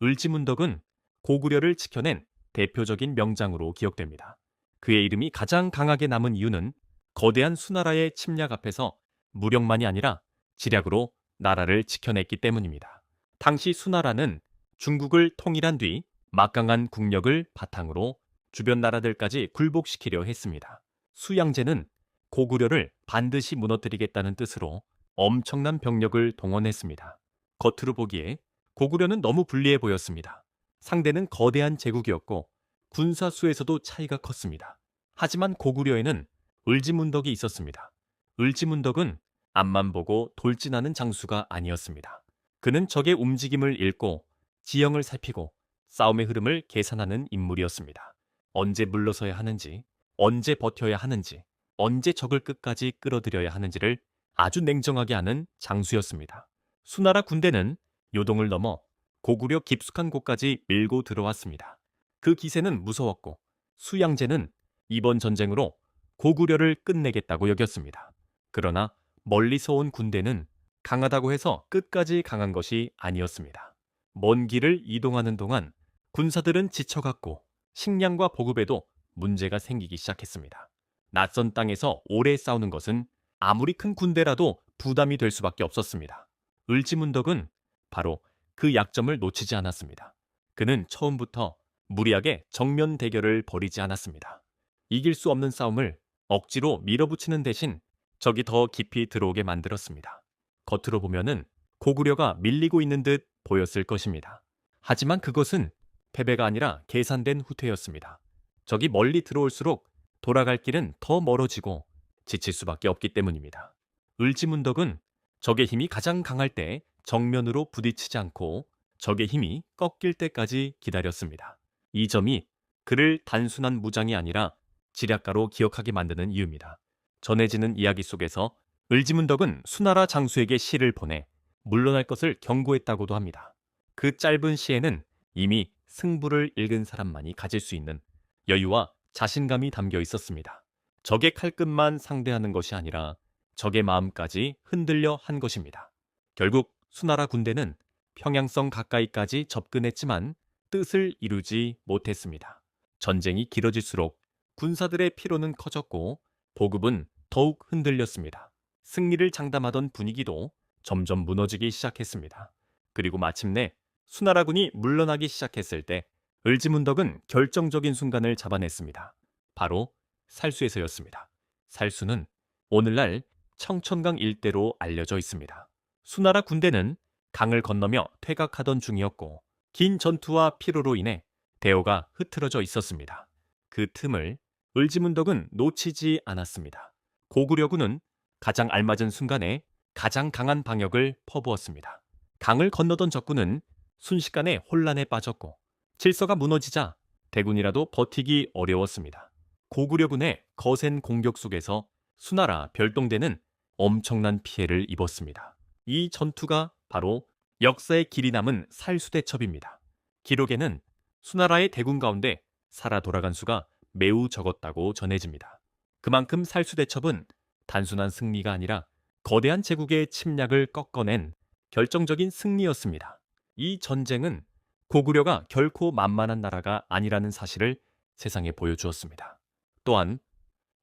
을지문덕은 고구려를 지켜낸 대표적인 명장으로 기억됩니다. 그의 이름이 가장 강하게 남은 이유는 거대한 수나라의 침략 앞에서 무력만이 아니라 지략으로 나라를 지켜냈기 때문입니다. 당시 수나라는 중국을 통일한 뒤 막강한 국력을 바탕으로 주변 나라들까지 굴복시키려 했습니다. 수양제는 고구려를 반드시 무너뜨리겠다는 뜻으로 엄청난 병력을 동원했습니다. 겉으로 보기에 고구려는 너무 불리해 보였습니다. 상대는 거대한 제국이었고 군사수에서도 차이가 컸습니다. 하지만 고구려에는 을지문덕이 있었습니다. 을지문덕은 앞만 보고 돌진하는 장수가 아니었습니다. 그는 적의 움직임을 읽고 지형을 살피고 싸움의 흐름을 계산하는 인물이었습니다. 언제 물러서야 하는지, 언제 버텨야 하는지, 언제 적을 끝까지 끌어들여야 하는지를 아주 냉정하게 아는 장수였습니다. 수나라 군대는 요동을 넘어 고구려 깊숙한 곳까지 밀고 들어왔습니다. 그 기세는 무서웠고 수양제는 이번 전쟁으로 고구려를 끝내겠다고 여겼습니다. 그러나 멀리서 온 군대는 강하다고 해서 끝까지 강한 것이 아니었습니다. 먼 길을 이동하는 동안 군사들은 지쳐갔고 식량과 보급에도 문제가 생기기 시작했습니다. 낯선 땅에서 오래 싸우는 것은 아무리 큰 군대라도 부담이 될 수밖에 없었습니다. 을지문덕은 바로 그 약점을 놓치지 않았습니다. 그는 처음부터 무리하게 정면 대결을 벌이지 않았습니다. 이길 수 없는 싸움을 억지로 밀어붙이는 대신 적이 더 깊이 들어오게 만들었습니다. 겉으로 보면은 고구려가 밀리고 있는 듯 보였을 것입니다. 하지만 그것은 패배가 아니라 계산된 후퇴였습니다. 적이 멀리 들어올수록 돌아갈 길은 더 멀어지고 지칠 수밖에 없기 때문입니다. 을지문덕은 적의 힘이 가장 강할 때 정면으로 부딪히지 않고 적의 힘이 꺾일 때까지 기다렸습니다. 이 점이 그를 단순한 무장이 아니라 지략가로 기억하게 만드는 이유입니다. 전해지는 이야기 속에서 을지문덕은 수나라 장수에게 시를 보내 물러날 것을 경고했다고도 합니다. 그 짧은 시에는 이미 승부를 읽은 사람만이 가질 수 있는 여유와 자신감이 담겨 있었습니다. 적의 칼끝만 상대하는 것이 아니라 적의 마음까지 흔들려 한 것입니다. 결국 수나라 군대는 평양성 가까이까지 접근했지만 뜻을 이루지 못했습니다. 전쟁이 길어질수록 군사들의 피로는 커졌고 보급은 더욱 흔들렸습니다. 승리를 장담하던 분위기도 점점 무너지기 시작했습니다. 그리고 마침내 수나라군이 물러나기 시작했을 때 을지문덕은 결정적인 순간을 잡아냈습니다. 바로 살수에서였습니다. 살수는 오늘날 청천강 일대로 알려져 있습니다. 수나라 군대는 강을 건너며 퇴각하던 중이었고 긴 전투와 피로로 인해 대오가 흐트러져 있었습니다. 그 틈을 을지문덕은 놓치지 않았습니다. 고구려군은 가장 알맞은 순간에 가장 강한 방역을 퍼부었습니다. 강을 건너던 적군은 순식간에 혼란에 빠졌고 질서가 무너지자 대군이라도 버티기 어려웠습니다. 고구려군의 거센 공격 속에서 수나라 별동대는 엄청난 피해를 입었습니다. 이 전투가 바로 역사의 길이 남은 살수대첩입니다. 기록에는 수나라의 대군 가운데 살아 돌아간 수가 매우 적었다고 전해집니다. 그만큼 살수대첩은 단순한 승리가 아니라 거대한 제국의 침략을 꺾어낸 결정적인 승리였습니다. 이 전쟁은 고구려가 결코 만만한 나라가 아니라는 사실을 세상에 보여주었습니다. 또한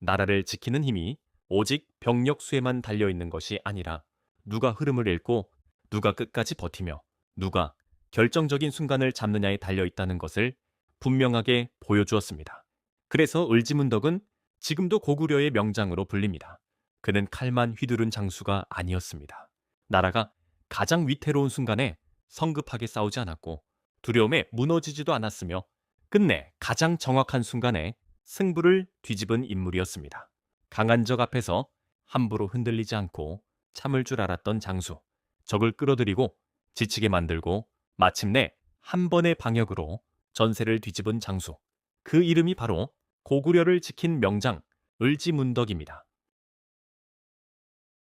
나라를 지키는 힘이 오직 병력 수에만 달려있는 것이 아니라 누가 흐름을 읽고 누가 끝까지 버티며 누가 결정적인 순간을 잡느냐에 달려있다는 것을 분명하게 보여주었습니다. 그래서 을지문덕은 지금도 고구려의 명장으로 불립니다. 그는 칼만 휘두른 장수가 아니었습니다. 나라가 가장 위태로운 순간에 성급하게 싸우지 않았고 두려움에 무너지지도 않았으며 끝내 가장 정확한 순간에 승부를 뒤집은 인물이었습니다. 강한 적 앞에서 함부로 흔들리지 않고 참을 줄 알았던 장수, 적을 끌어들이고 지치게 만들고 마침내 한 번의 방역으로 전세를 뒤집은 장수, 그 이름이 바로 고구려를 지킨 명장 을지문덕입니다.